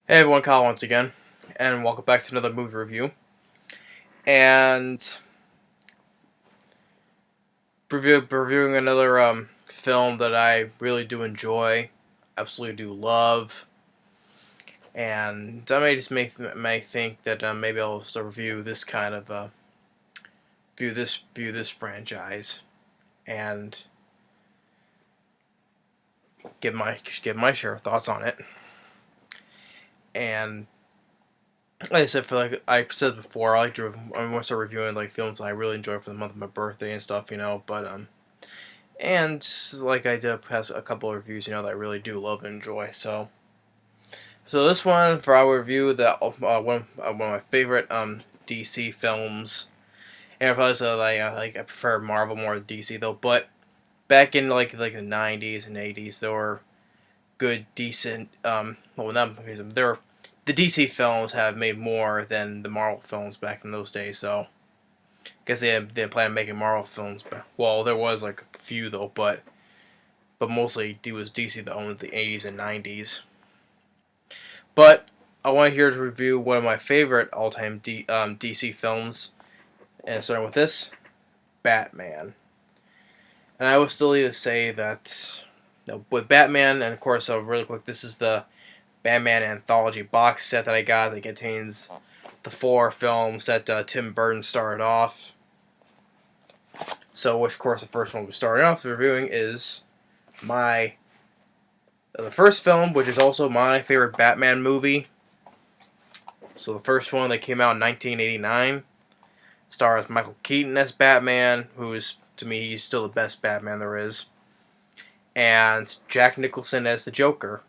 Hey everyone, Kyle once again, and welcome back to another movie review. And reviewing another film that I really do enjoy, absolutely do love, and I may think that maybe I'll start review this kind of view this franchise and give my share of thoughts on it. And like I said, I said before, I want to start reviewing like films I really enjoy for the month of my birthday and stuff, But and like I did past a couple of reviews, that I really do love and enjoy. So this one for our review, one of my favorite DC films, and I probably say I prefer Marvel more than DC though. But back in like the '90s and '80s, there were good, decent well not there were, the DC films have made more than the Marvel films back in those days. So I guess they planned on making Marvel films, but well there was like a few though, but mostly it was DC that owned the '80s and '90s. But I want here to review one of my favorite all-time DC films, and starting with this, Batman. And I will still need to say that with Batman, and of course, really quick, this is the Batman anthology box set that I got that contains the 4 films that Tim Burton started off. So, which of course, the first one we started off reviewing is the first film, which is also my favorite Batman movie. So the first one that came out in 1989 stars Michael Keaton as Batman, who is, to me, he's still the best Batman there is, and Jack Nicholson as the Joker.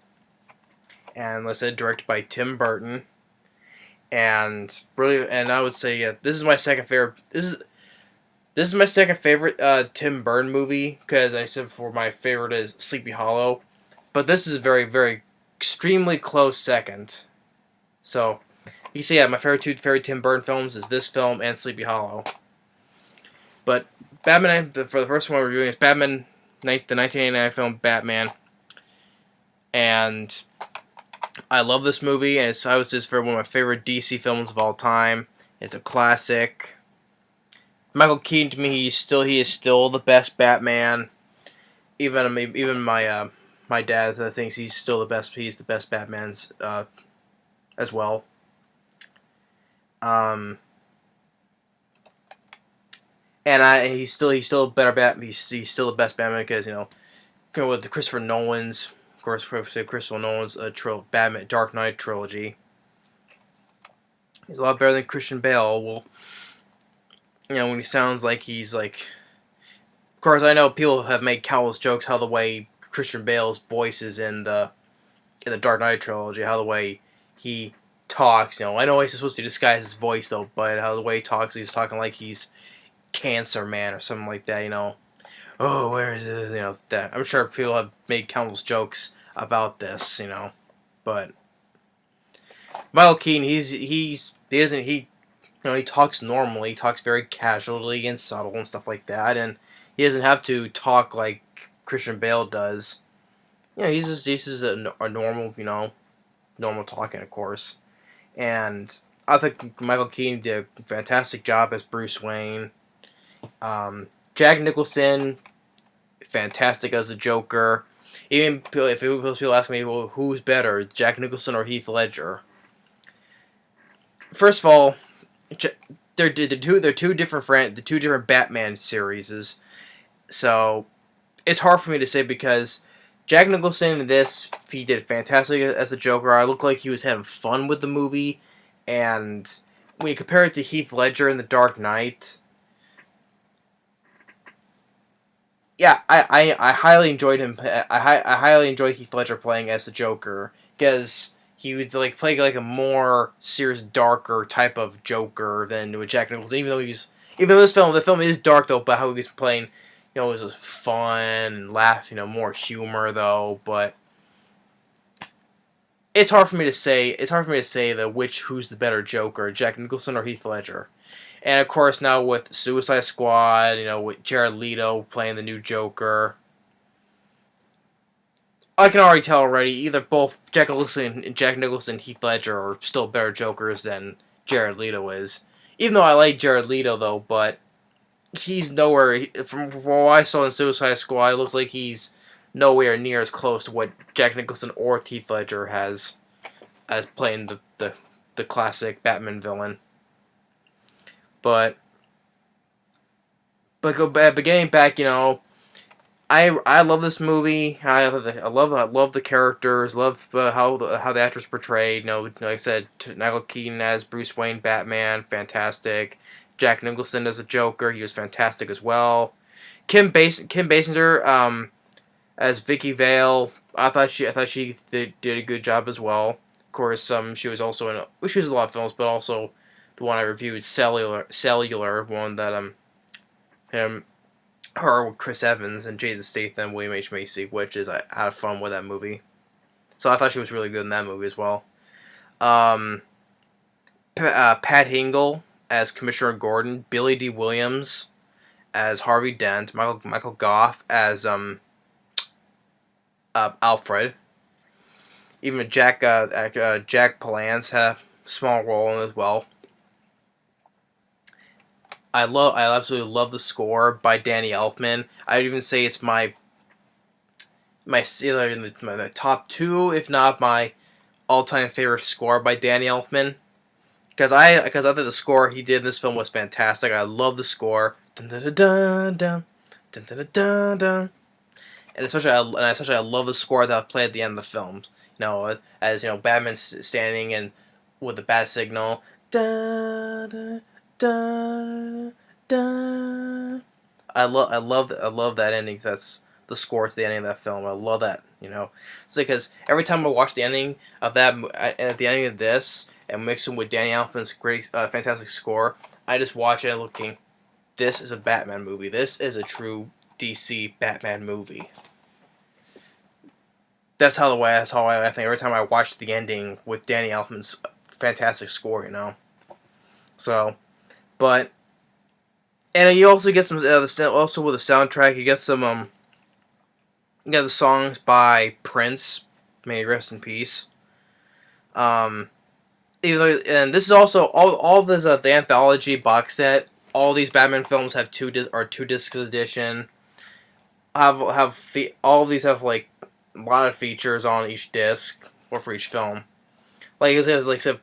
And let's say directed by Tim Burton. And really, and I would say, this is my second favorite. This is my second favorite Tim Burton movie, because I said before my favorite is Sleepy Hollow. But this is a very, very extremely close second. So, you see, my favorite Tim Burton films is this film and Sleepy Hollow. But Batman, for the first one we're reviewing, is Batman, the 1989 film Batman. And I love this movie, and I would say it's one of my favorite DC films of all time. It's a classic. Michael Keaton, to me, he is still the best Batman. Even my dad thinks he's still the best. He's the best Batman as well. And he's still better Batman. He's still the best Batman because with the Christopher Nolan's Batman Dark Knight trilogy. He's a lot better than Christian Bale. Well, when he sounds like he's like. Of course, I know people have made countless jokes how the way Christian Bale's voice is in the Dark Knight trilogy, how the way he talks. I know he's supposed to disguise his voice though, but how the way he talks, he's talking like he's Cancer Man or something like that. Oh, where is it? That I'm sure people have made countless jokes about this. But Michael Keaton, he talks normally, he talks very casually and subtle and stuff like that, and he doesn't have to talk like Christian Bale does. He's just a normal, normal talking, of course. And I think Michael Keaton did a fantastic job as Bruce Wayne. Jack Nicholson, fantastic as the Joker. Even if people ask me, well, who's better, Jack Nicholson or Heath Ledger? First of all, they're two different Batman series. So it's hard for me to say because Jack Nicholson in this, he did fantastic as the Joker. I looked like he was having fun with the movie, and when you compare it to Heath Ledger in The Dark Knight, yeah, I highly enjoyed him. I highly enjoyed Heath Ledger playing as the Joker because he was like playing like a more serious, darker type of Joker than with Jack Nicholson. Even though the film is dark though, but how he was playing, it was fun and laugh, more humor though. But it's hard for me to say. It's hard for me to say who's the better Joker, Jack Nicholson or Heath Ledger. And of course now with Suicide Squad, with Jared Leto playing the new Joker. I can already tell already. Either both Jack Nicholson, and Heath Ledger are still better Jokers than Jared Leto is. Even though I like Jared Leto though, but he's nowhere from what I saw in Suicide Squad. It looks like he's nowhere near as close to what Jack Nicholson or Heath Ledger has as playing the classic Batman villain. But but getting back, I love this movie. I love the characters. Love how the actors portrayed. Like I said, Michael Keaton as Bruce Wayne, Batman, fantastic. Jack Nicholson as the Joker, he was fantastic as well. Kim Basinger as Vicky Vale, I thought she did a good job as well. Of course, she was also she was in a lot of films, but also the one I reviewed, Cellular, one that him her with Chris Evans and Jason Statham, William H. Macy, which is I had fun with that movie. So I thought she was really good in that movie as well. Um, Pat Hingle as Commissioner Gordon, Billy D. Williams as Harvey Dent, Michael Gough as Alfred. Even Jack Palance had a small role in it as well. I absolutely love the score by Danny Elfman. I'd even say it's my in the top two, if not my all-time favorite score by Danny Elfman. Because I thought the score he did in this film was fantastic. I love the score. Dun, dun, dun, dun, dun, dun, dun, dun, dun. And especially I love the score that played at the end of the films. As Batman's standing and with the bat signal. Da, da, da, da. I love that ending. That's the score to the ending of that film. I love that. It's because every time I watch the ending of that, at the ending of this, and mix them with Danny Elfman's great, fantastic score, I just watch it looking. This is a Batman movie. This is a true DC Batman movie. That's how I think every time I watch the ending with Danny Elfman's fantastic score. So, but and you also get some also with the soundtrack. You get some you got the songs by Prince. May he rest in peace. And this is also all this the anthology box set. All these Batman films have two discs edition. All of these have like a lot of features on each disc or for each film. Like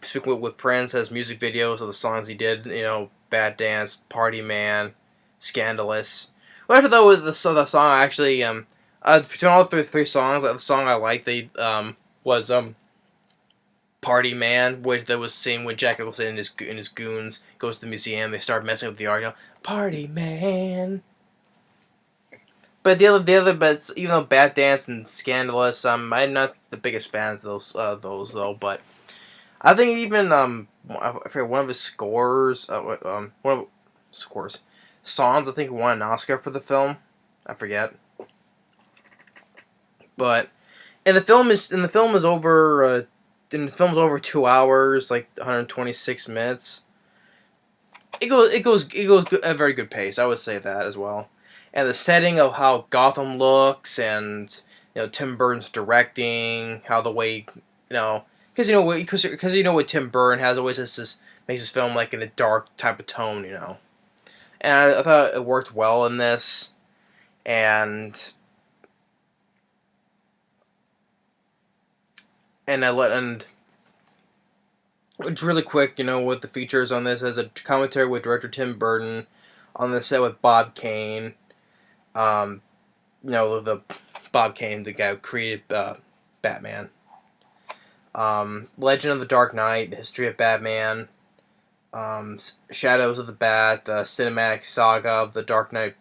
speaking with Prince, has music videos of the songs he did. Bad Dance, Party Man, Scandalous. What I thought was the song actually between all three songs, the song I liked was Party Man, which that was seen when Jack Nicholson and his goons goes to the museum. They start messing with the art. Party Man. But but even though Bad Dance and Scandalous, I'm not the biggest fans of those though. But I think even I forget one of his scores, songs. I think won an Oscar for the film. I forget. But the film is over. And the film's over 2 hours, like 126 minutes. It goes at a very good pace. I would say that as well. And the setting of how Gotham looks, and Tim Burton's directing, how the way because what Tim Burton has always makes his film like in a dark type of tone, And I thought it worked well in this, and it's really quick, with the features on this as a commentary with director Tim Burton, on the set with Bob Kane. The Bob Kane, the guy who created Batman. Legend of the Dark Knight, the history of Batman. Shadows of the Bat, the cinematic saga of the Dark Knight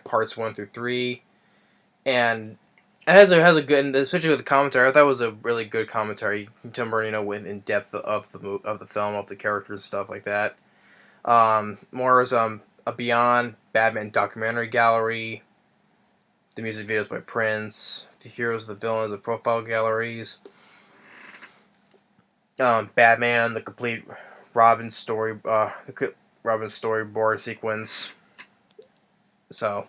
parts 1 through 3, and it has a good, especially with the commentary. I thought it was a really good commentary. Tim Burton, went in depth of the film, of the characters and stuff like that. More as a Beyond Batman documentary gallery. The music videos by Prince. The heroes, the villains, the profile galleries. Batman, the complete Robin storyboard sequence. So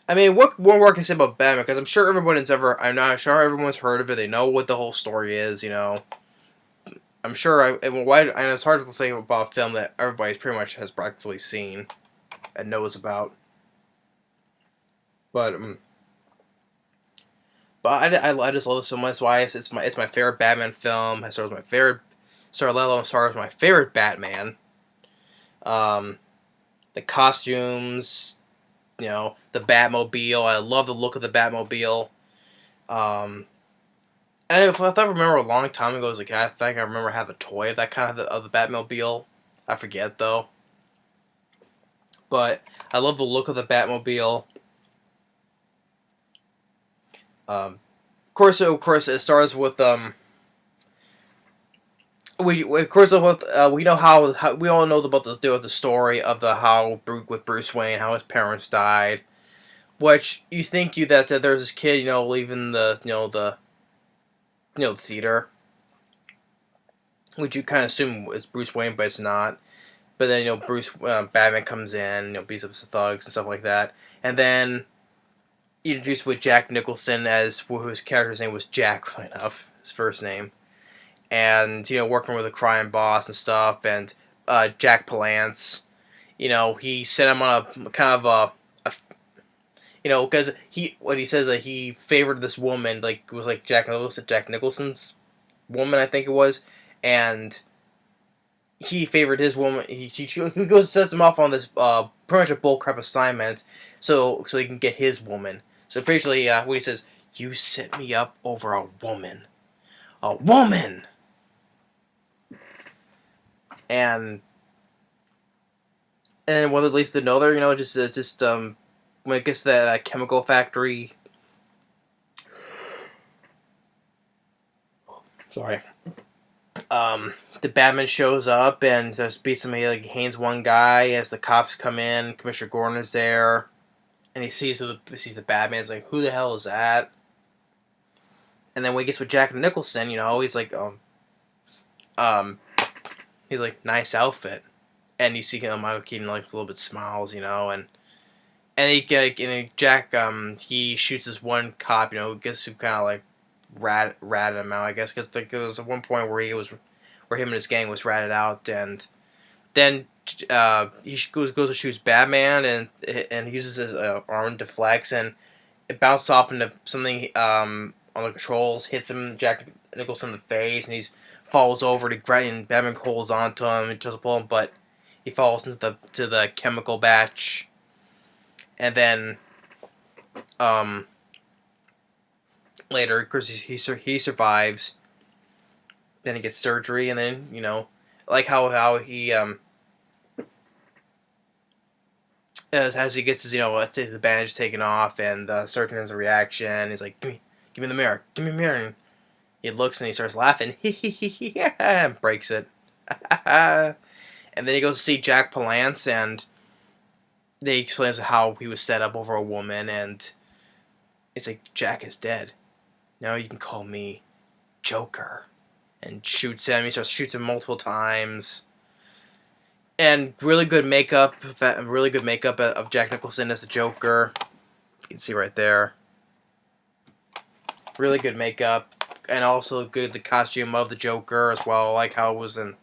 I mean, what more can I say about Batman? Because I'm not sure everyone's heard of it. They know what the whole story is. I'm sure. And it's hard to say about a film that everybody's pretty much has practically seen and knows about. But I just love it so much. That's why it's my favorite Batman film. It stars my favorite. Stars my favorite Batman. Um, the costumes, the Batmobile. I love the look of the Batmobile. Um, and if I remember a long time ago as a kid, I think I remember having a toy of that kind of the Batmobile. I forget though, but I love the look of the Batmobile. Of course, it starts with we of course we know how we all know about the story of with Bruce Wayne, how his parents died. Which you think that there's this kid, leaving the theater, which you kind of assume is Bruce Wayne, but it's not. But then Batman comes in, beats up some thugs and stuff like that, and then introduced with Jack Nicholson as whose character's name was Jack, funny enough, his first name, and working with a crime boss and stuff, and Jack Palance, he sent him on a kind of because he says that he favored this woman, like it was like Jack Nicholson's woman, I think it was, and he favored his woman. He goes sets him off on this pretty much a bullcrap assignment, so he can get his woman. So basically, what he says, you set me up over a woman, and well, at least another, when it gets to that chemical factory. Sorry. The Batman shows up and just beats him. He hangs one guy as the cops come in. Commissioner Gordon is there, and he sees the Batman. He's like, "Who the hell is that?" And then when he gets with Jack Nicholson, he's like, he's like, "Nice outfit," and you see Michael Keaton a little bit smiles, Jack he shoots this one cop, who kind of ratted him out, I guess, because there was one point where him and his gang was ratted out, and then he goes and shoots Batman, and he uses his arm to flex, and it bounced off into something on the controls, hits him, Jack Nicholson, in the face, and he falls over and Batman holds onto him and tries to pull him, but he falls into the chemical batch, and then later, of course, he survives. Then he gets surgery, and then like how he as he gets his the bandage taken off, and the surgeon has a reaction. He's like, give me the mirror, give me the mirror. And he looks and he starts laughing, and breaks it. And then he goes to see Jack Palance, and they explains how he was set up over a woman, and it's like, Jack is dead. Now you can call me Joker. And shoots him. He shoots him multiple times. And really good makeup. Of Jack Nicholson as the Joker. You can see right there. Really good makeup. And also the costume of the Joker as well. Like how it was in,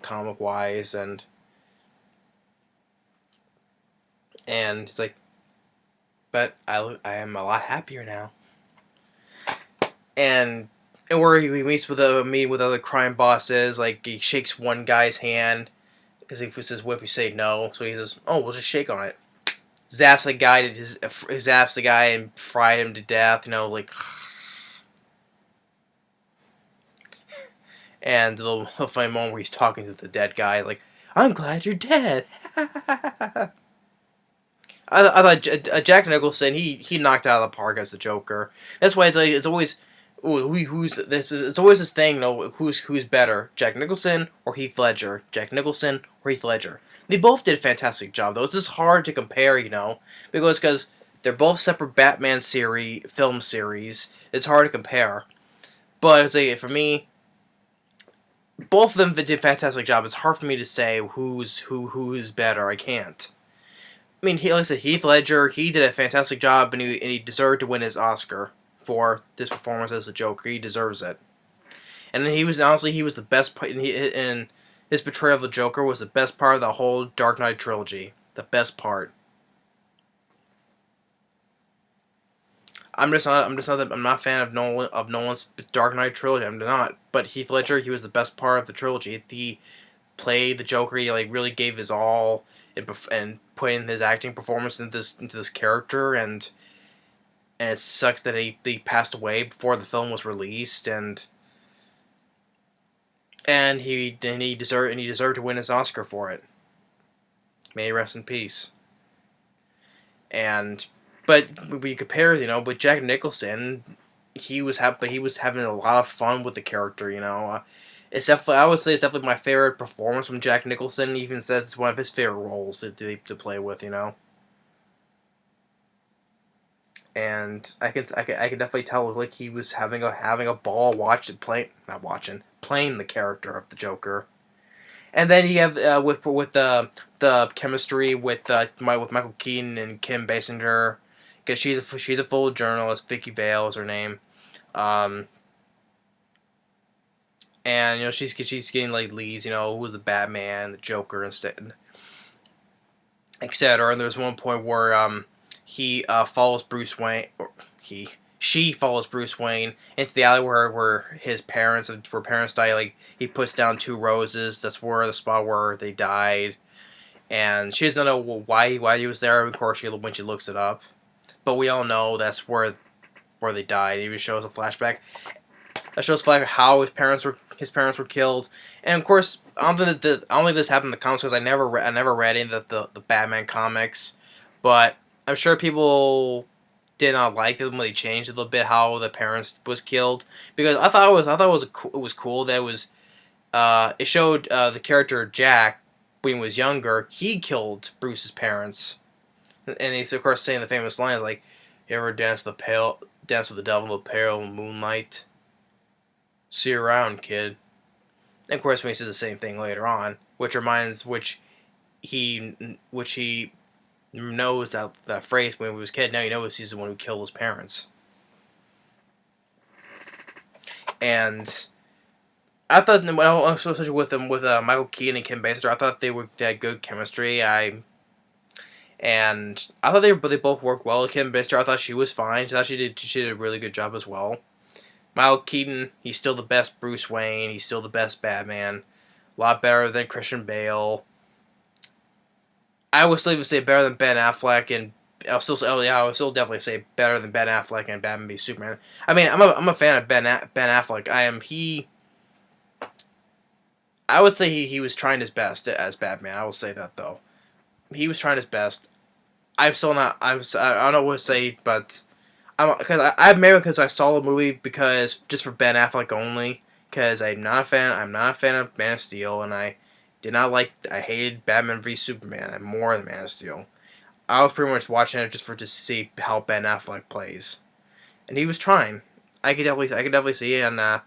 comic wise. And it's like, but I am a lot happier now. And where he meets with other crime bosses, like he shakes one guy's hand because he says, "What if we say no?" So he says, "Oh, we'll just shake on it." Zaps the guy and fried him to death. And the funny moment where he's talking to the dead guy, like, "I'm glad you're dead." I thought Jack Nicholson he knocked out of the park as the Joker. That's why it's always. It's always this thing, who's better, Jack Nicholson or Heath Ledger? Jack Nicholson or Heath Ledger? They both did a fantastic job, though. It's just hard to compare, because they're both separate Batman film series. It's hard to compare. But for me, both of them did a fantastic job. It's hard for me to say who's better. I can't. I mean, like I said, Heath Ledger, he did a fantastic job, and he deserved to win his Oscar for this performance as the Joker. He deserves it. And then he was the best, and his portrayal of the Joker was the best part of the whole Dark Knight trilogy. The best part. I'm not a fan of Nolan's Dark Knight trilogy. I'm not. But Heath Ledger, he was the best part of the trilogy. He played the Joker. He like really gave his all and put in his acting performance into this character. And it sucks that he passed away before the film was released. And he deserved to win his Oscar for it. May he rest in peace. And but we compare, with Jack Nicholson, he was having a lot of fun with the character. It's definitely, I would say, it's definitely my favorite performance from Jack Nicholson. He even says it's one of his favorite roles to play with. And I can definitely tell like he was having a ball playing the character of the Joker. And then you have with the chemistry with Michael Keaton and Kim Basinger, because she's a full journalist. Vicky Vale is her name, and she's getting like leads. Who's the Batman, the Joker, instead, etc. And there's one point where he follows Bruce Wayne, or she follows Bruce Wayne into the alley where his parents died. Like, he puts down 2 roses. That's where the spot where they died, and she doesn't know why he was there. Of course, when she looks it up, but we all know that's where they died. It even shows a flashback. That shows how his parents were killed, and of course, I don't think this happened in the comics, because I never read any of the Batman comics, but I'm sure people did not like it when they changed a little bit how the parents was killed, because I thought it was cool that it showed the character Jack when he was younger. He killed Bruce's parents, and he's of course saying the famous lines like, "You ever dance with the devil in the pale moonlight? See you around, kid." And of course, when he says the same thing later on, which he knows that phrase when he was a kid. Now he knows he's the one who killed his parents. And I thought, especially with Michael Keaton and Kim Basinger, I thought they had good chemistry. And I thought they both worked well. Kim Basinger, I thought she was fine. I thought she did a really good job as well. Michael Keaton, he's still the best Bruce Wayne. He's still the best Batman. A lot better than Christian Bale. I would still even say better than Ben Affleck, and I would still definitely say better than Ben Affleck and Batman v Superman. I mean, I'm a fan of Ben Affleck. I would say he was trying his best as Batman. I will say that, though. He was trying his best. I'm still not. I don't know what to say, but because I saw the movie just for Ben Affleck only. Because I'm not a fan. I'm not a fan of Man of Steel, and I hated Batman v Superman more than Man of Steel. I was pretty much watching it just to see how Ben Affleck plays, and he was trying. I could definitely see it, and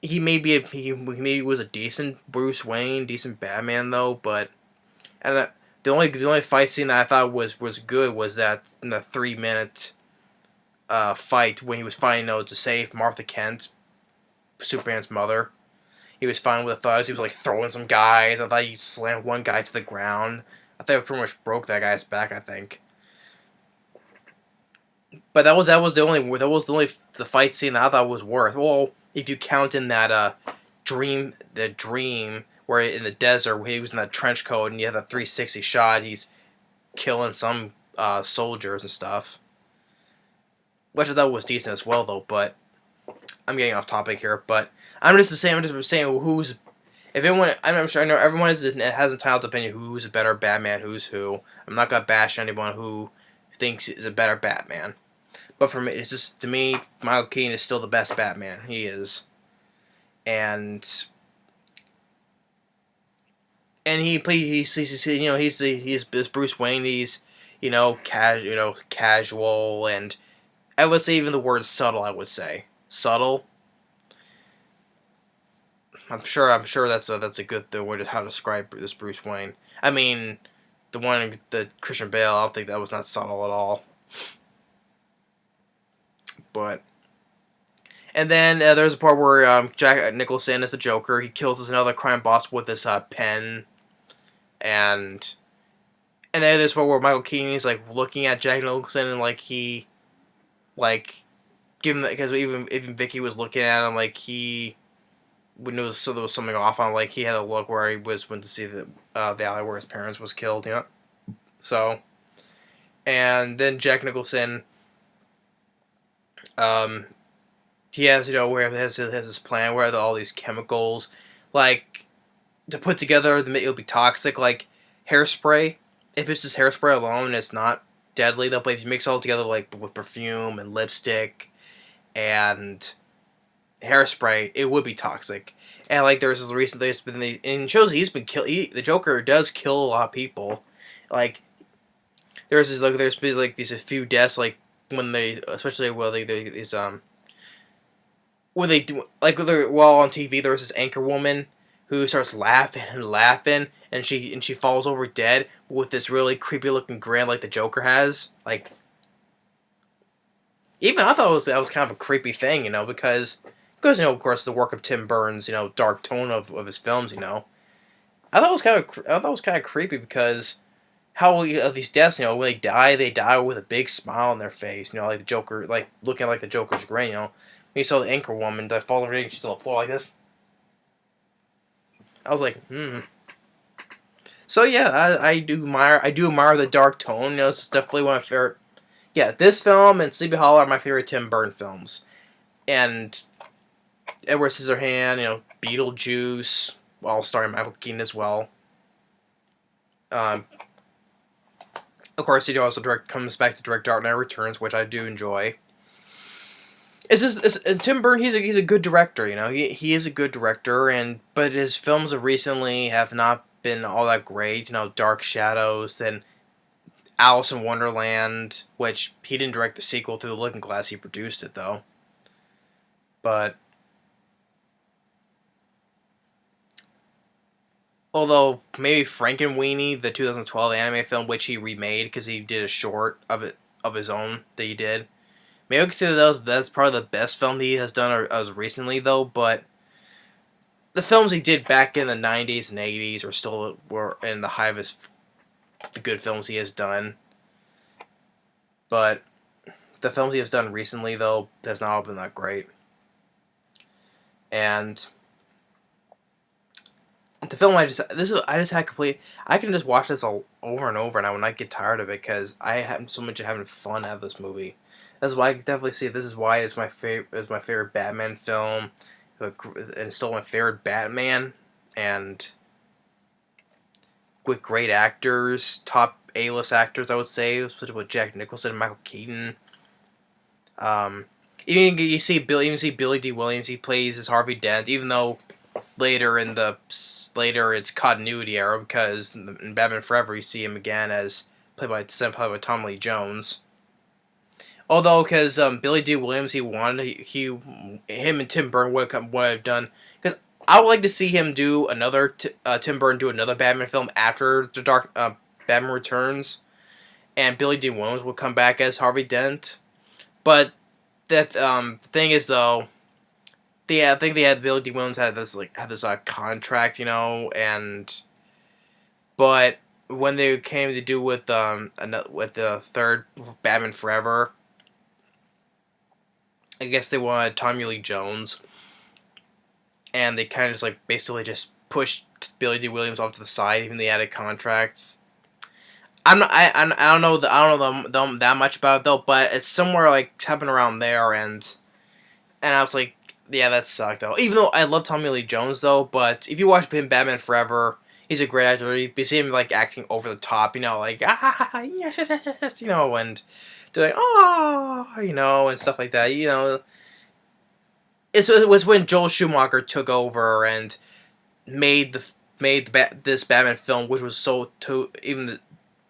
he maybe was a decent Bruce Wayne, decent Batman though. But the only fight scene that I thought was good was that in the 3-minute fight when he was fighting to save Martha Kent, Superman's mother. He was fine with the thugs. He was like throwing some guys. I thought he slammed one guy to the ground. I think it pretty much broke that guy's back, I think. But that was the only the fight scene that I thought was worth. Well, if you count in that dream where in the desert where he was in that trench coat and you have that 360 shot, he's killing some soldiers and stuff, which I thought was decent as well, though. But I'm getting off topic here. But I'm just saying who's. If everyone, I'm sure I know everyone has a entitled opinion who's a better Batman, who's who. I'm not gonna bash anyone who thinks is a better Batman. But for me, it's just, to me, Michael Keaton is still the best Batman. He is, and he's Bruce Wayne. He's casual, and I would say even the word subtle. I would say subtle. I'm sure that's a good word of how to describe this Bruce Wayne. I mean, the one the Christian Bale, I don't think that was not subtle at all. But and then there's a part where Jack Nicholson is the Joker. He kills another crime boss with this pen, and then there's part where Michael Keaton is like looking at Jack Nicholson and like he like given because even Vicky was looking at him like he would know so there was something off on like he had a look where he went to see the alley where his parents was killed, you know. So and then Jack Nicholson, he has where he has his plan where all these chemicals like to put together it'll be toxic like hairspray. If it's just hairspray alone, it's not deadly though. But if you mix it all together like with perfume and lipstick and hairspray, it would be toxic. And like there's been in shows he's been the Joker does kill a lot of people. Like there's been like these a few deaths like when they especially when they do like while on TV there was this anchor woman who starts laughing and laughing and she falls over dead with this really creepy looking grin like the Joker has. Like even I thought that was kind of a creepy thing, because of course the work of Tim Burton's dark tone of his films, I thought it was kind of creepy because how these deaths, when they die with a big smile on their face, like the Joker, like looking like the Joker's grin, When you saw the anchor woman that fall over and she's on the floor like this, I was like, So yeah, I do admire the dark tone. It's definitely one of my favorite. Yeah, this film and Sleepy Hollow are my favorite Tim Burton films, and Edward Scissorhand, Beetlejuice, while starring Michael Keaton as well. Of course, he also comes back to direct Dark Knight Returns, which I do enjoy. Tim Burton? He's a good director. He is a good director, but his films recently have not been all that great. Dark Shadows, then Alice in Wonderland, which he didn't direct the sequel to The Looking Glass. He produced it though. But although maybe Frankenweenie, the 2012 anime film, which he remade because he did a short of his own that he did. Maybe I could say that's probably the best film he has done as recently though. But the films he did back in the 90s and 80s were in the height of the good films he has done. But the films he has done recently though has not all been that great. And the film I just had complete. I can just watch this all over and over, and I will not get tired of it because I have so much having fun out of this movie. That's why I can definitely see. This is why it's my favorite Batman film, and still my favorite Batman, and with great actors, top A-list actors, I would say, especially with Jack Nicholson and Michael Keaton. Even you see Billy D. Williams. He plays as Harvey Dent, even though later it's continuity era because in Batman Forever you see him again as played by Tom Lee Jones. Although because Billy D. Williams him and Tim Burton would have done because I would like to see him do another Tim Burton do another Batman film after the Dark Batman Returns, and Billy D. Williams would come back as Harvey Dent. But that the thing is though. I think they had Billy D. Williams had this contract, but when they came to do with the third Batman Forever, I guess they wanted Tommy Lee Jones, and they kind of basically pushed Billy D. Williams off to the side, even though they had a contract. I don't know them that much about it though, but it's somewhere happened around there, and I was like. Yeah, that sucked though. Even though I love Tommy Lee Jones though, but if you watch him Batman Forever, he's a great actor. You see him acting over the top, yes, and doing and stuff like that. It was when Joel Schumacher took over and made this Batman film, which was even the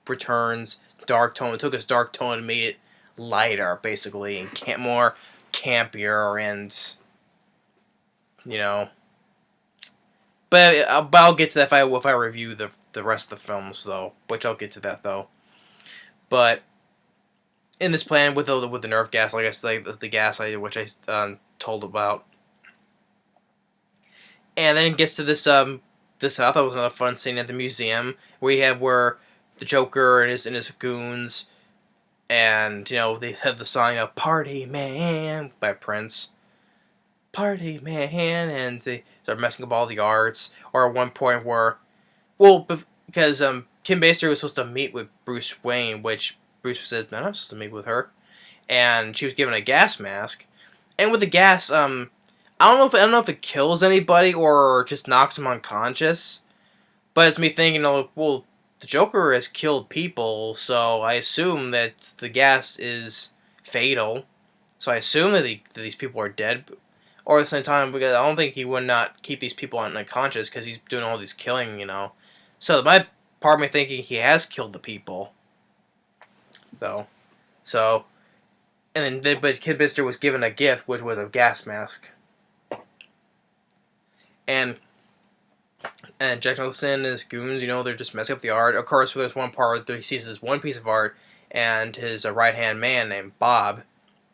Returns dark tone. It took his dark tone and made it lighter, basically, and more campier and. But I'll get to that if I review the the rest of the films, though, which I'll get to that though. But in this plan with the nerve gas, like I said, the gas which I told about, and then it gets to this I thought was another fun scene at the museum where the Joker and his goons, and they had the song "Party Man" by Prince, "Party Man," and they start messing up all the arts. Or at one point where, well, because Kim Basinger was supposed to meet with Bruce Wayne, which Bruce said, "Man, I'm supposed to meet with her," and she was given a gas mask, and with the gas, I don't know if it kills anybody or just knocks them unconscious, but it's me thinking, well, the Joker has killed people, so I assume that the gas is fatal. So I assume that these people are dead. Or at the same time, because I don't think he would not keep these people unconscious because he's doing all these killing. So my part of me thinking he has killed the people, though. So, and then but Kid Mister was given a gift, which was a gas mask. And Jack Nicholson and his goons, they're just messing up the art. Of course, there's one part where he sees this one piece of art, and his right-hand man named Bob,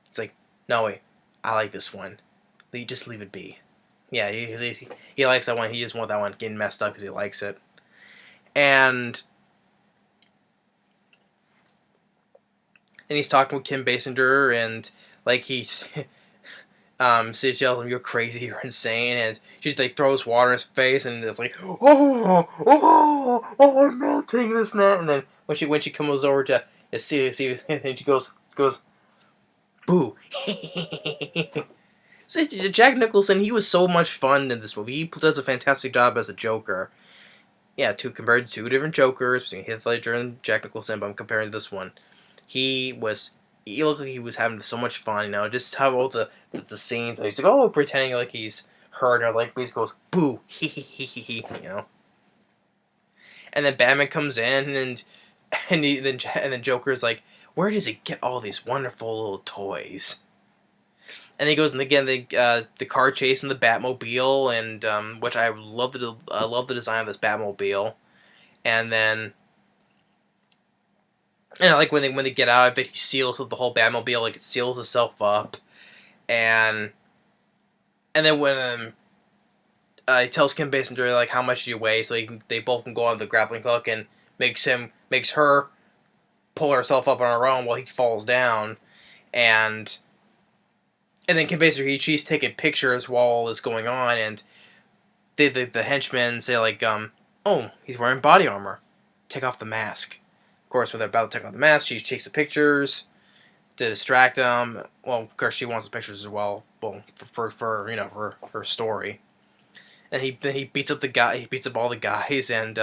it's like, no, wait, I like this one. Just leave it be. Yeah, he likes that one. He just wants that one getting messed up because he likes it. And he's talking with Kim Basinger, and like he Sid tells him, "You're crazy, you're insane," and she throws water in his face, and it's like, oh, I'm melting this and that. And then when she comes over to see, and she goes, boo. So Jack Nicholson, he was so much fun in this movie. He does a fantastic job as a Joker. Yeah, compared to two different Jokers between Heath Ledger and Jack Nicholson, but I'm comparing this one. He looked like he was having so much fun, just how all the scenes. He's like, pretending like he's hurt, or like he goes, boo, And then Batman comes in, then Joker's like, where does he get all these wonderful little toys? And he goes, and again, the car chase in the Batmobile, and which I love the design of this Batmobile, and then. And I like when they get out of it, he seals the whole Batmobile, like it seals itself up, and then when he tells Kim Basinger like how much do you weigh, so they both can go on the grappling hook, and makes her pull herself up on her own while he falls down, and then Kim Basinger she's taking pictures while all this going on, and the henchmen say like oh, he's wearing body armor, take off the mask. Of course, when they're about to take off the mask, she takes the pictures to distract them. Well, of course, she wants the pictures as well. Well, for her story. And he beats up the guy. He beats up all the guys. And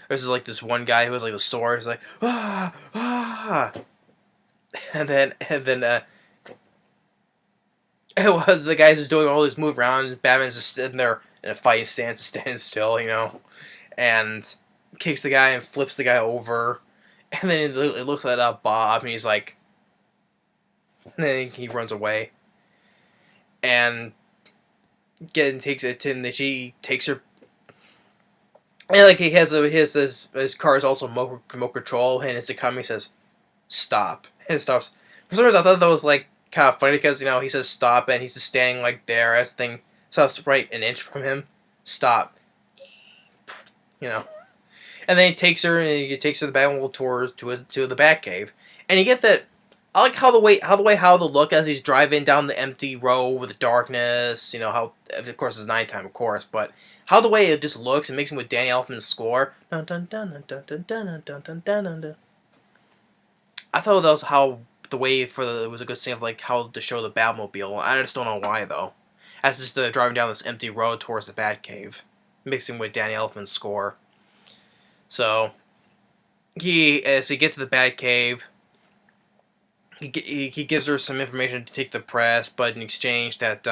there's like this one guy who has like the sword. He's like ah. And then it was the guy's just doing all this move around. Batman's just sitting there in a fighting stance, standing still, and kicks the guy and flips the guy over. And then it looks at Bob, and he's like, and then he runs away. And again takes it, and she takes her. And like he has his car is also remote control, and it's a coming. He says, "Stop," and it stops. For some reason, I thought that was like kind of funny because he says stop, and he's just standing like there as the thing stops right an inch from him. Stop. And then he takes her to the Batmobile tour to the Batcave, and you get that. I like how the look as he's driving down the empty road with the darkness. How of course it's nighttime, of course, but how the way it just looks and mixing with Danny Elfman's score. Dun, dun, dun, dun, dun, dun, dun, dun, dun, dun. I thought that was how the way it was a good scene of like how to show the Batmobile. I just don't know why though. As just driving down this empty road towards the Batcave, mixing with Danny Elfman's score. So, as he gets to the Batcave, he gives her some information to take to the press, but in exchange that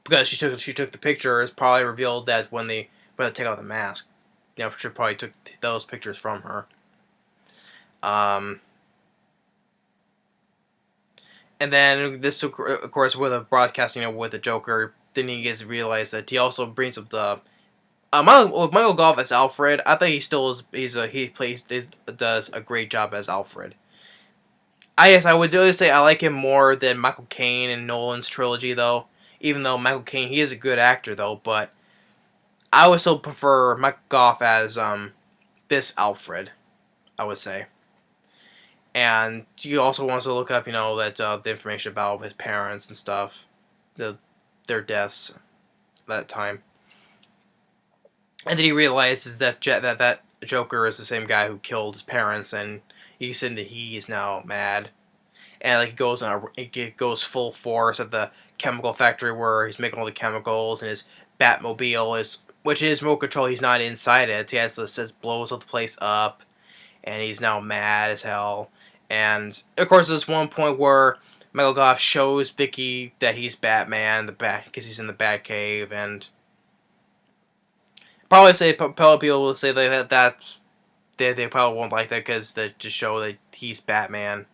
because she took the picture, it's probably revealed that when they take off the mask, she probably took those pictures from her. And then this, of course, with a broadcasting with the Joker, then he gets realized that he also brings up the Michael Gough as Alfred, I think he still is. Does a great job as Alfred. I guess I would really say I like him more than Michael Caine in Nolan's trilogy, though. Even though Michael Caine, he is a good actor, though, but I would still prefer Michael Gough as this Alfred, I would say. And you also want to look up, that the information about his parents and stuff, their deaths at that time. And then he realizes that that Joker is the same guy who killed his parents, and he's saying that he is now mad, and like it goes full force at the chemical factory where he's making all the chemicals, and his Batmobile which is remote control. He's not inside it. He has just blows the place up, and he's now mad as hell. And of course, there's one point where Michael Gough shows Vicky that he's Batman, because he's in the Batcave, and probably people will say that's they probably won't like that because to show that he's Batman.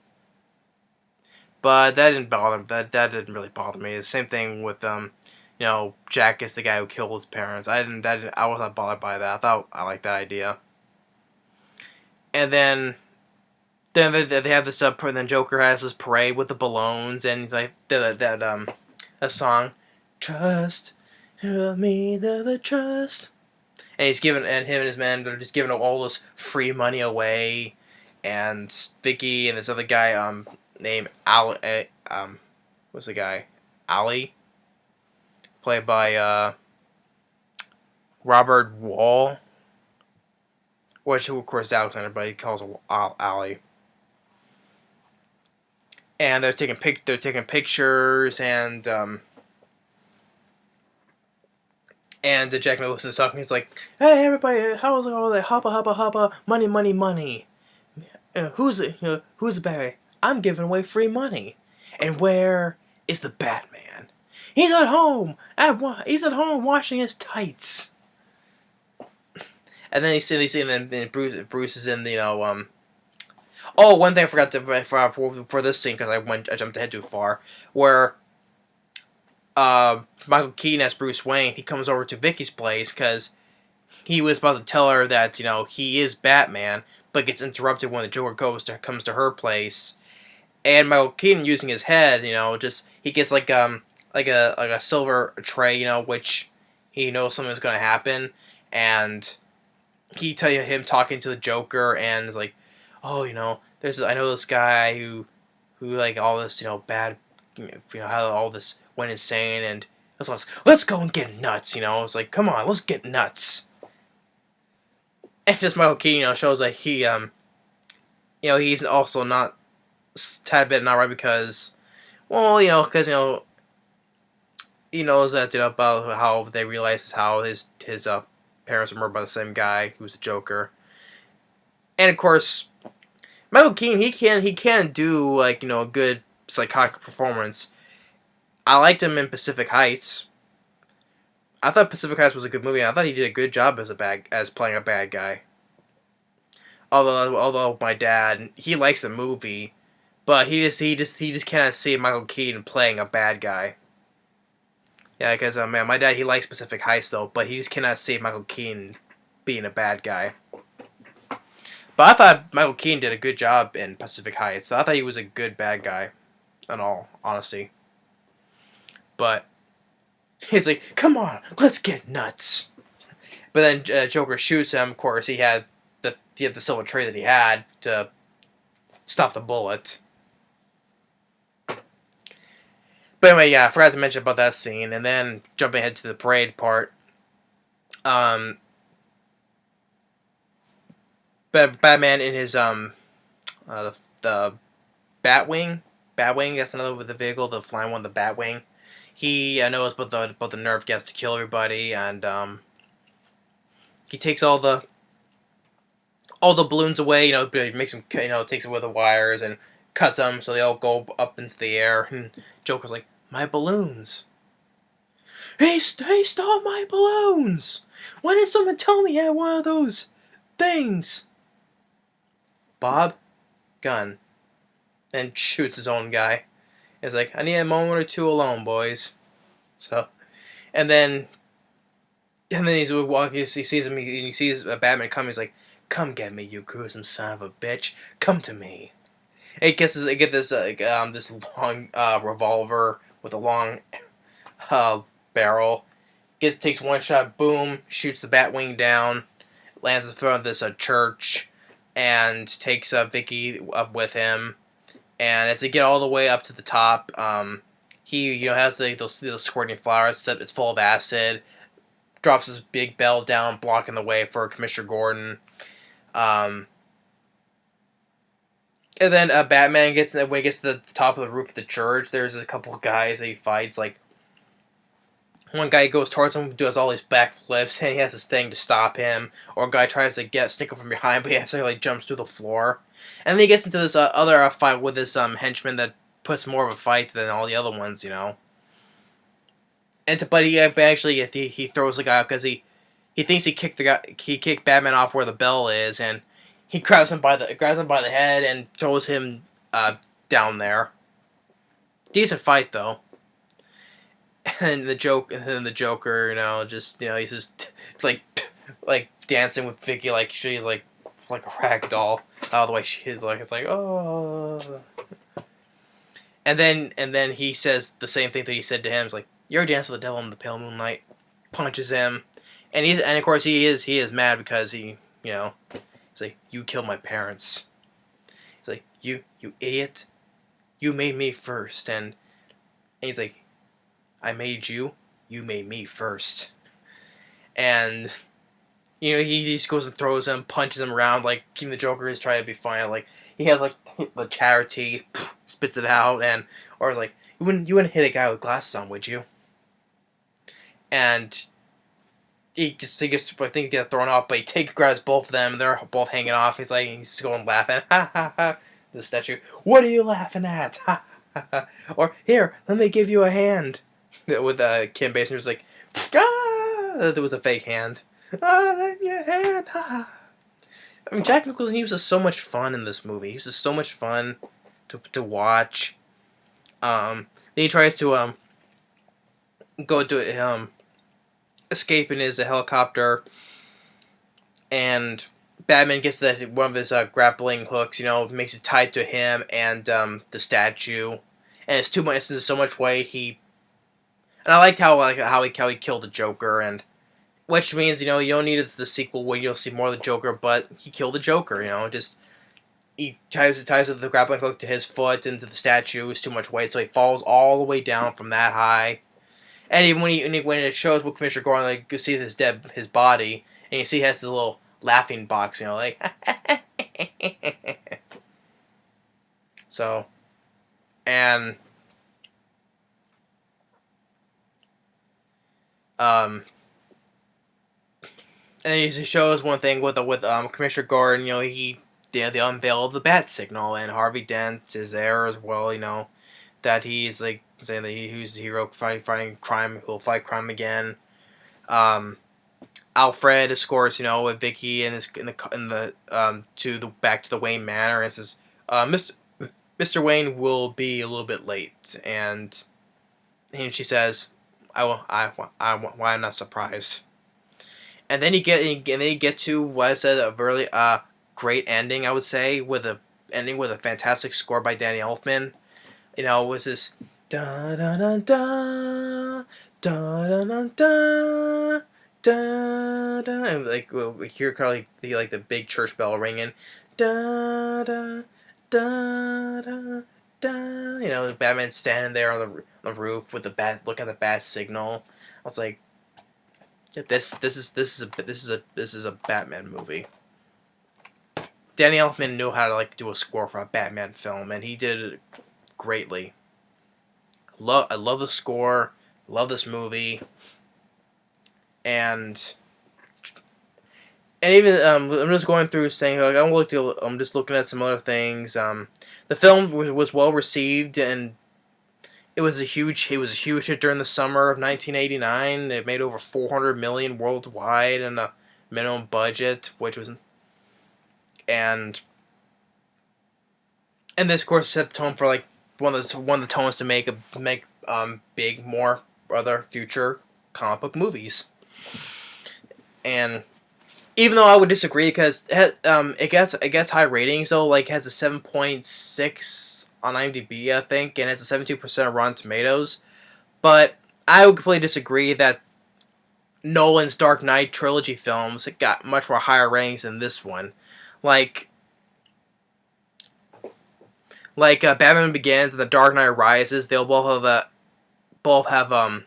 But that didn't bother me. That didn't really bother me. The same thing with Jack is the guy who killed his parents. I was not bothered by that. I liked that idea. And then they have this and then Joker has this parade with the balloons, and he's like a song, trust me, the trust. And him and his men, they're just giving all this free money away, and Vicky and this other guy named what's the guy? Ali, played by Robert Wuhl, which of course is Alexander, but he calls him Ali. And they're taking pictures, and Jack Nicholson is talking. He's like, "Hey everybody, how's it all that hoppa, money, money, money? Who's the bad? I'm giving away free money. And where is the Batman? He's at home. He's at home washing his tights." And then and then Bruce is in the Oh, one thing I forgot for this scene because I jumped ahead too far, where Michael Keaton as Bruce Wayne, he comes over to Vicky's place because he was about to tell her that he is Batman, but gets interrupted when the Joker comes to her place, and Michael Keaton, using his head, he gets like a silver tray, which he knows something's gonna happen, and he tell you him talking to the Joker, and is like, oh, I know this guy who like all this, bad, how all this went insane, and let's go and get nuts, It's like, come on, let's get nuts. And just Michael Keaton, shows that he, he's also not tad bit not right because, well, because he knows that about how they realize how his parents were murdered by the same guy who's the Joker, and of course, Michael Keaton, he can do a good psychotic performance. I liked him in Pacific Heights. I thought Pacific Heights was a good movie, and I thought he did a good job as playing a bad guy. Although my dad, he likes the movie, but he just cannot see Michael Keaton playing a bad guy. Yeah, because my dad, he likes Pacific Heights though, but he just cannot see Michael Keaton being a bad guy. But I thought Michael Keaton did a good job in Pacific Heights. I thought he was a good bad guy, in all honesty. But he's like, come on, let's get nuts. But then Joker shoots him. Of course, he had the silver tray that he had to stop the bullet. But anyway, yeah, I forgot to mention about that scene. And then jumping ahead to the parade part. Batman in his the Batwing. That's another with the vehicle, the flying one, the Batwing. He knows about the nerve gas to kill everybody, and he takes all the balloons away. He makes them, takes away the wires and cuts them so they all go up into the air. And Joker's like, my balloons. He stole my balloons. Why didn't someone tell me I had one of those things? Bob, gun, and shoots his own guy. It's like, I need a moment or two alone, boys. So, and then And then he's walking. He sees him. He sees Batman coming. He's like, "Come get me, you gruesome son of a bitch! Come to me!" And he gets this long revolver with a long barrel. Takes one shot. Boom! Shoots the Batwing down. Lands in front of this church, and takes Vicky up with him. And as they get all the way up to the top, he has those squirting flowers. It's full of acid. Drops his big bell down, blocking the way for Commissioner Gordon. And then Batman when he gets to the top of the roof of the church, there's a couple of guys that he fights. Like, one guy goes towards him, does all these backflips, and he has this thing to stop him. Or a guy tries to sneak him from behind, but he actually jumps through the floor. And then he gets into this other fight with this henchman that puts more of a fight than all the other ones, But he throws the guy up because he thinks he kicked Batman off where the bell is, and he grabs him by the head and throws him down there. Decent fight though. And the Joker, he's just like dancing with Vicky like she's like a rag doll. The way she's like, it's like, oh. And then he says the same thing that he said to him. It's like, "You're dancing with the devil in the pale moonlight." Punches him, and of course he is mad because he's like, "You killed my parents." He's like, you idiot, you made me first, and he's like, "I made you. You made me first." And he just goes and throws him, punches him around, like even the Joker is trying to be fine. Like, he has like the chatter teeth, spits it out, or it's like, you wouldn't hit a guy with glasses on, would you? And I think he gets thrown off, but he grabs both of them. They're both hanging off. He's going laughing, ha ha ha. The statue, "What are you laughing at? Ha ha ha." Or, "Here, let me give you a hand." With Kim Basinger's like, "Ah!" There was a fake hand. "Ah, let your hand." Ha. I mean, Jack Nicholson, he was just so much fun in this movie. He was just so much fun to watch. Then he tries to go to escape in his helicopter, and Batman gets one of his grappling hooks, makes it tied to him and the statue, and it's too much. It's so much weight. And I liked how he killed the Joker, and which means you don't need the sequel where you'll see more of the Joker, but he killed the Joker. Just he ties the grappling hook to his foot into the statue. It's too much weight, so he falls all the way down from that high. And even when it shows with Commissioner Gordon, like, you see his body, and you see he has this little laughing box, like. So, and he shows one thing with Commissioner Gordon. The unveil of the bat signal, and Harvey Dent is there as well. That he's like saying that he's the hero fighting crime. He'll fight crime again. Alfred escorts with Vicky and back to the Wayne Manor, and says, Mr. Wayne will be a little bit late, and she says, "Why I'm not surprised." And then you get to what I said, a really great ending, I would say, with a fantastic score by Danny Elfman. It was this da da da da da da da da da, and we hear kind of the big church bell ringing, da da da da da. Batman standing there on the roof with the bat, looking at the bat signal. I was like, this is a Batman movie. Danny Elfman knew how to do a score for a Batman film, and he did it greatly. I love the score. Love this movie. And even I'm just going through saying I'm just looking at some other things. The film was well received, and it was a huge hit during the summer of 1989. It made over $400 million worldwide and a minimum budget, which was and this, of course, set the tone for one of the tones to make big more other future comic book movies. And even though I would disagree because it gets high ratings though, like has a 7.6 on IMDb, I think, and has a 72% of Rotten Tomatoes. But I would completely disagree that Nolan's Dark Knight trilogy films got much more higher ratings than this one. Like Batman Begins and The Dark Knight Rises, they'll both have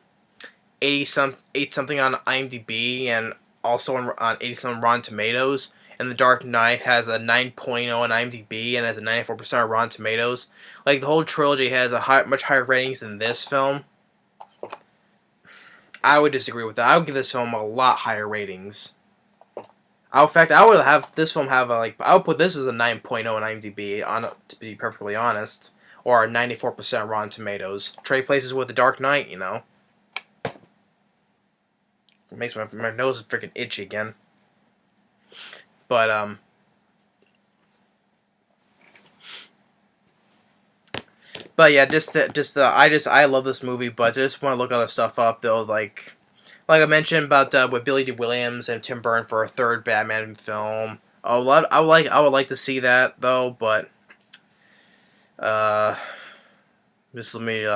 80 something on IMDb and also on 80 something Rotten Tomatoes. And The Dark Knight has a 9.0 on IMDb and has a 94% on Rotten Tomatoes. Like the whole trilogy has much higher ratings than this film. I would disagree with that. I would give this film a lot higher ratings. In fact, I would have this film have I would put this as a 9.0 on IMDb, to be perfectly honest, or a 94% Rotten Tomatoes. Trade places with The Dark Knight, you know. It makes my nose freaking itchy again. But yeah, I love this movie, but I just want to look other stuff up though, like I mentioned about with Billy D. Williams and Tim Burton for a third Batman film. I would like to see that though, but just let me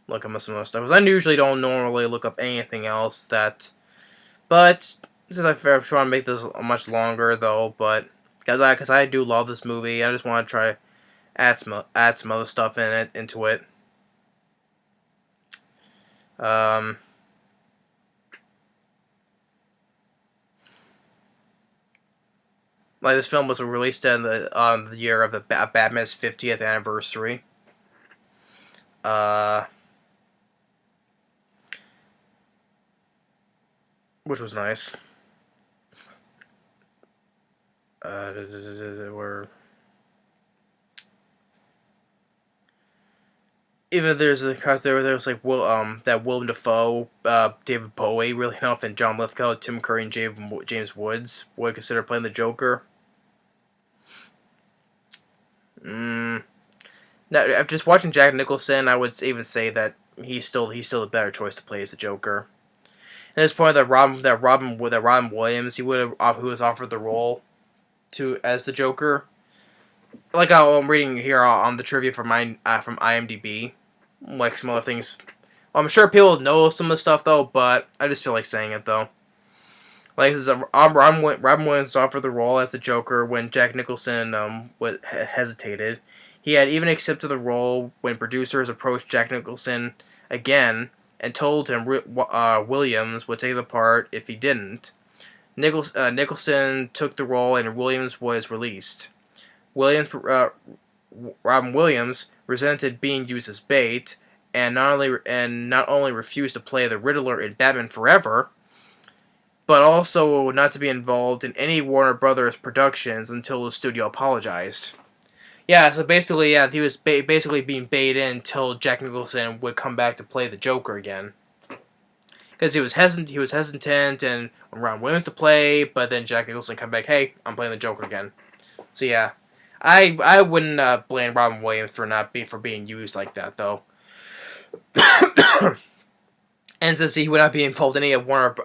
look up some other stuff because I usually don't normally look up anything else that, but since I'm trying to make this much longer though, but because I do love this movie, I just want to try add some other stuff into it. Like this film was released in the year of the Batman's 50th anniversary. Which was nice. Were even there's there was like that Willem Dafoe, David Bowie, really enough, and John Lithgow, Tim Curry, and James Woods would consider playing the Joker. Now, after just watching Jack Nicholson, I would even say that he's still a better choice to play as the Joker. At this point, that Robin Williams, who was offered the role as the Joker. Like I'm reading here on the trivia from IMDb, like some other things. I'm sure people know some of the stuff though, but I just feel like saying it though. Like this is Robin Williams offered the role as the Joker when Jack Nicholson hesitated. He had even accepted the role when producers approached Jack Nicholson again and told him Williams would take the part if he didn't. Nicholson took the role and Williams was released. Robin Williams resented being used as bait and not only refused to play the Riddler in Batman Forever, but also not to be involved in any Warner Brothers productions until the studio apologized. Yeah, so basically, yeah, he was basically being baited in until Jack Nicholson would come back to play the Joker again. Because he was hesitant, and when Robin Williams to play, but then Jack Nicholson come back, hey, I'm playing the Joker again. So yeah, I wouldn't blame Robin Williams for being used like that though. And since he would not be involved in any of Warner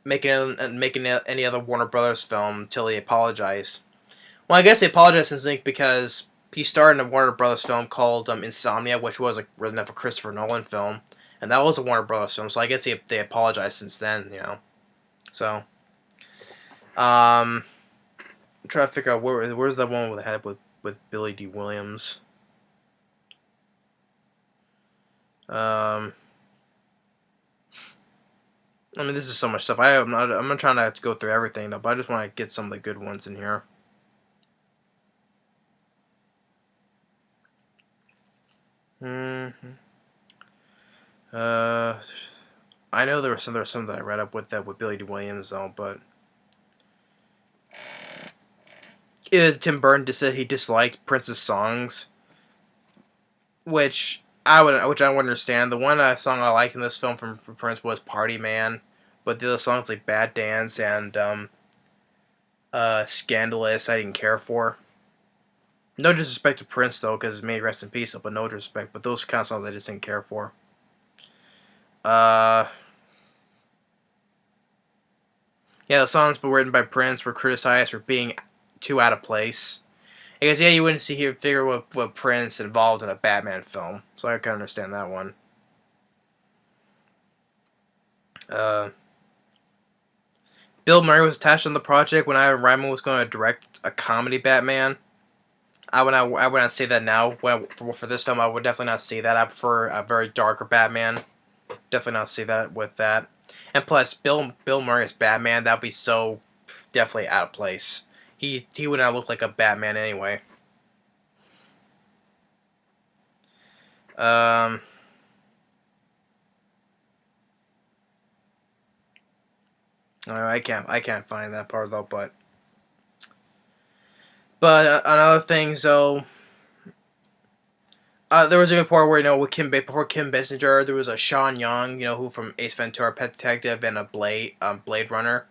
making any other Warner Brothers film until he apologized. Well, I guess he apologized in Zinc because he starred in a Warner Brothers film called Insomnia, which was written up a Christopher Nolan film, and that was a Warner Brothers film. So I guess they apologized since then, you know. So, I'm trying to figure out where's that one with Billy D. Williams. I mean, this is so much stuff. I'm not trying to go through everything though, but I just want to get some of the good ones in here. I know there were some that I read up with Billy D. Williams though, but Tim Burton just said he disliked Prince's songs, which I would understand. The one song I liked in this film from Prince was "Party Man," but the other songs like "Bad Dance" and "Scandalous" I didn't care for. No disrespect to Prince though, because may he rest in peace. But no disrespect. But those kind of songs I just didn't care for. Yeah, the songs were written by Prince were criticized for being too out of place. Because yeah, you wouldn't see here figure what Prince involved in a Batman film, so I can understand that one. Uh, Bill Murray was attached on the project when Ivan Reitman was going to direct a comedy Batman. I would not say that now. For this film, I would definitely not see that. I prefer a very darker Batman. Definitely not see that with that. And plus, Bill Murray's Batman, that would be so definitely out of place. He would not look like a Batman anyway. Um, I can't find that part though. But another thing, so there was a report where with before Kim Basinger, there was a Sean Young, who from Ace Ventura, Pet Detective, and a Blade Runner.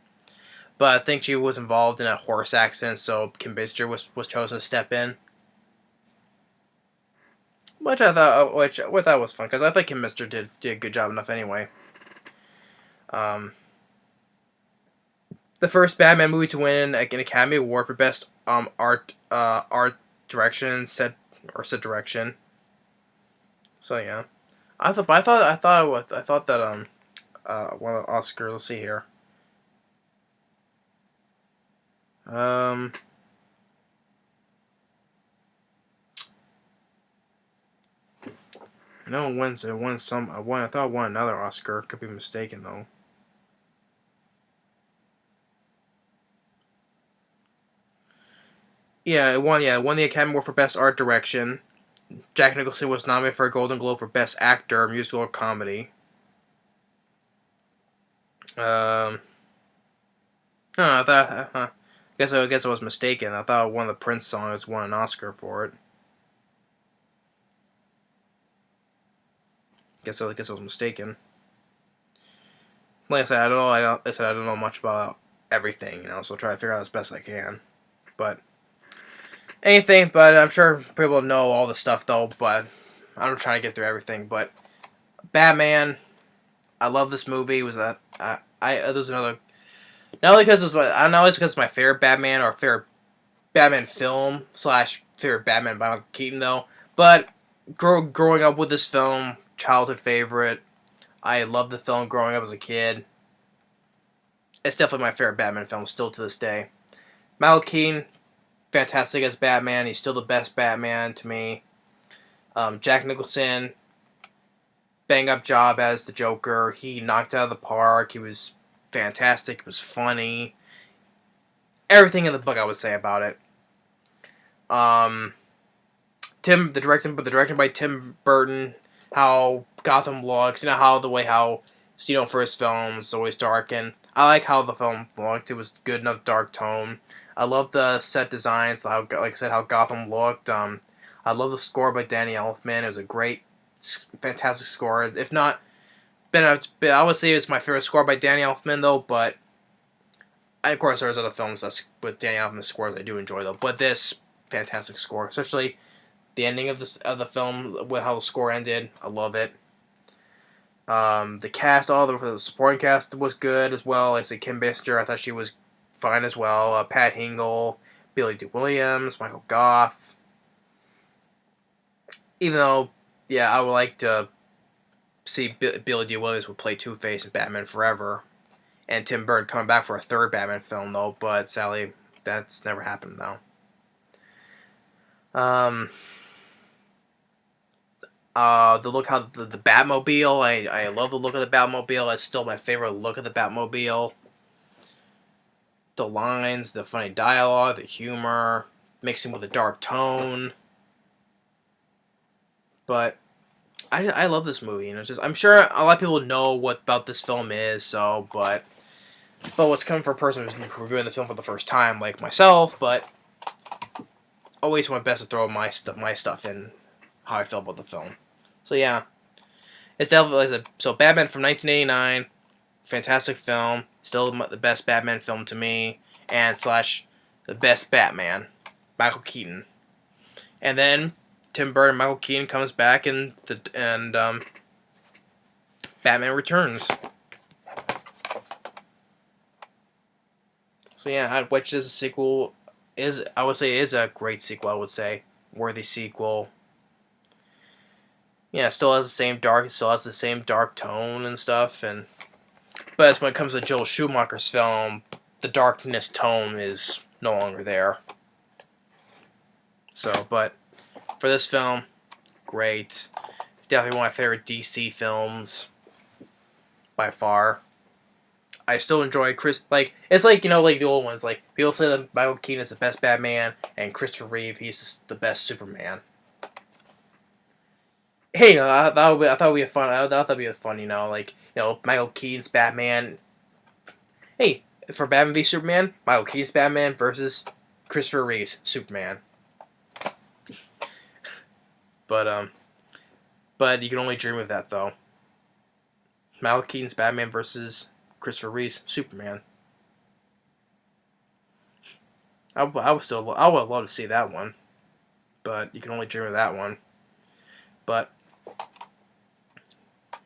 But I think she was involved in a horse accident, so Kim Basinger was chosen to step in. Which I thought was fun because I think Kim Basinger did a good job enough anyway. Um, the first Batman movie to win an Academy Award for Best art direction set direction. So yeah, I thought that one of the Oscars. Let's see here. Um, I know it won some. I thought it won another Oscar. Could be mistaken though. Yeah, it won. Yeah, it won the Academy Award for Best Art Direction. Jack Nicholson was nominated for a Golden Globe for Best Actor, Musical or Comedy. I thought. I guess I was mistaken. I thought one of the Prince songs won an Oscar for it. I guess I was mistaken. Like I said, I don't know much about everything, so I'll try to figure out as best I can. But anything, but I'm sure people know all the stuff though. But I'm trying to get through everything. But Batman, I love this movie. It was there's another. Not only because it's my favorite Batman or favorite Batman film / favorite Batman by Michael Keaton though, but growing up with this film, childhood favorite. I loved the film growing up as a kid. It's definitely my favorite Batman film still to this day. Michael Keaton, fantastic as Batman. He's still the best Batman to me. Jack Nicholson, bang up job as the Joker. He knocked out of the park. He was fantastic. It was funny. Everything in the book I would say about it. The directing by Tim Burton. How Gotham looks. How for his films is always dark, and I like how the film looked. It was good enough dark tone. I love the set designs. Like I said, how Gotham looked. I love the score by Danny Elfman. It was a great, fantastic score. If not, I would say it's my favorite score by Danny Elfman though. But of course, there's other films with Danny Elfman's scores I do enjoy though. But this fantastic score, especially the ending of the film with how the score ended. I love it. The cast, all the supporting cast was good as well. Like I said, Kim Basinger, I thought she was fine as well. Pat Hingle, Billy Dee Williams, Michael Gough. Even though, yeah, I would like to see Billy Dee Williams would play Two-Face in Batman Forever, and Tim Burton coming back for a third Batman film though. But sadly, that's never happened though. The look how the Batmobile, I love the look of the Batmobile. It's still my favorite look of the Batmobile. The lines, the funny dialogue, the humor, mixing with a dark tone. But I love this movie. I'm sure a lot of people know what about this film is. But what's coming for a person who's reviewing the film for the first time, like myself. But always my best to throw my stuff in how I feel about the film. So yeah, it's definitely so Batman from 1989, fantastic film, still the best Batman film to me, and / the best Batman, Michael Keaton, and then Tim Burton, Michael Keaton comes back and Batman Returns. So yeah, which is a sequel is I would say is a great sequel. I would say worthy sequel. Yeah, still has the same dark tone and stuff, but as when it comes to Joel Schumacher's film, the darkness tone is no longer there. So, but for this film, great. Definitely one of my favorite DC films by far. I still enjoy it's like, like the old ones. Like, people say that Michael Keaton is the best Batman, and Christopher Reeve, he's just the best Superman. Hey, I thought it'd be fun. I thought that'd be fun, like, Michael Keaton's Batman. Hey, for Batman v Superman, Michael Keaton's Batman versus Christopher Reeve's Superman. But you can only dream of that, though. Michael Keaton's Batman versus Christopher Reeve's Superman. I would love to see that one, but you can only dream of that one. But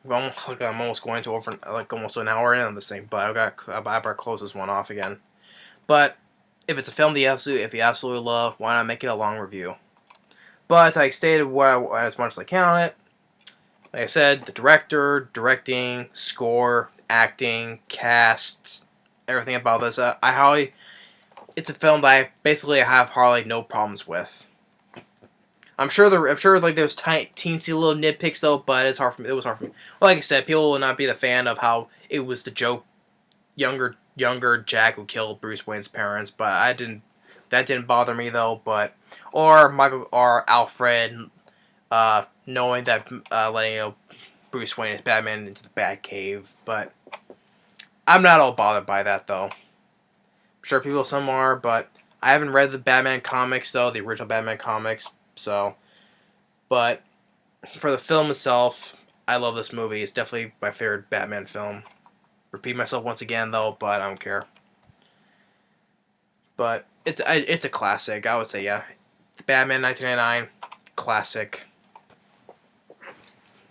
I'm almost going to almost an hour in on this thing, but I better close this one off again. But if it's a film if you absolutely love, why not make it a long review? But I stated as much as I can on it. Like I said, the director, directing, score, acting, cast, everything about this, it's a film that I basically have hardly no problems with. I'm sure there's teensy little nitpicks though, but it was hard for me. Well, like I said, people will not be the fan of how it was the joke, younger Jack who killed Bruce Wayne's parents, but that didn't bother me though. Or Alfred, knowing that letting Bruce Wayne as Batman into the Batcave, but I'm not all bothered by that though. I'm sure some are, but I haven't read the Batman comics though, the original Batman comics. So, but for the film itself, I love this movie. It's definitely my favorite Batman film. Repeat myself once again though, but I don't care. But it's a classic. I would say, yeah, Batman 1999, classic.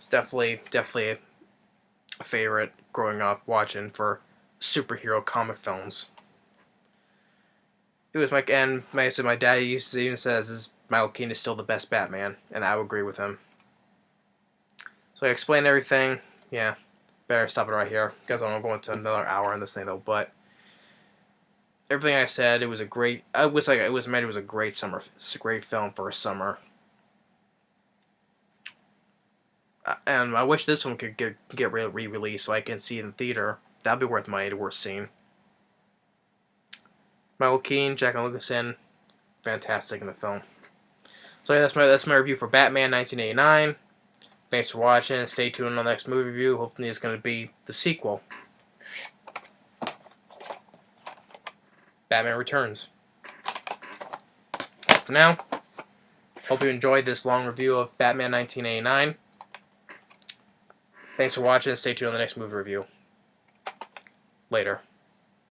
It's definitely a favorite growing up watching for superhero comic films. It was like I said, my dad even says Michael Keaton is still the best Batman, and I would agree with him. So I explained everything. Yeah, better stop it right here because I'm going to another hour on this thing though. But everything I said, it was a great. It was a great summer. It's a great film for a summer. And I wish this one could get re-released so I can see it in theater. That'd be worth money, worth seeing. Michael Keaton, Jack Nicholson, fantastic in the film. So yeah, that's my review for Batman 1989. Thanks for watching. Stay tuned on the next movie review. Hopefully it's going to be the sequel. Batman Returns. For now, hope you enjoyed this long review of Batman 1989. Thanks for watching. Stay tuned on the next movie review. Later.